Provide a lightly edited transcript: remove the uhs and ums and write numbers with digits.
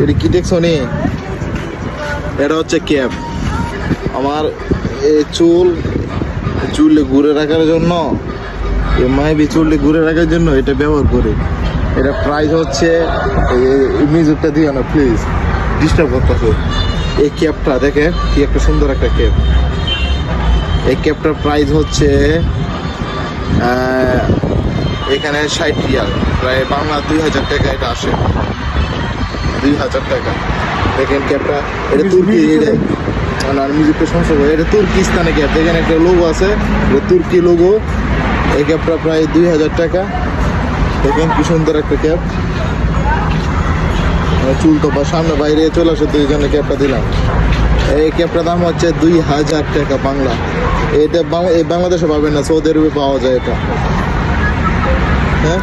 এটা কি দেখছো নি? এটা হচ্ছে ক্যাপ। আমার এই চুলে ঘুরে রাখার জন্য, মাইবি চুলে ঘুরে রাখার জন্য এটা ব্যবহার করি। এটা প্রাইস হচ্ছে, মিউজিকটা দিও না প্লিজ, ডিস্টার্ব করতেছে। এই ক্যাপটা দেখে কি একটা সুন্দর একটা ক্যাপ। এই ক্যাপটার প্রাইস হচ্ছে এখানে 60 রিয়াল, প্রায় বাংলা 2000 টাকা এটা আসে। 2000 টাকা। দেখেন ক্যাপটা, এটা তুর্কি, মিউজিকটা সমস্যা করে, এটা তুর্কিস্তানে ক্যাপ। দেখেন একটা লোগো আছে, এটা তুর্কি লোগো। এই ক্যাপটা প্রায় 2000 টাকা। দেখেন কি সুন্দর একটা ক্যাপ। চুল তো বা সামনে বাইরে চলে আসে, তো এই জন্য ক্যাপটা দিলাম। এই ক্যাপটার দাম হচ্ছে 2000 টাকা বাংলা। এটা বাংলাদেশে পাবেন না, সৌদি আরবে পাওয়া যায় এটা। হ্যাঁ।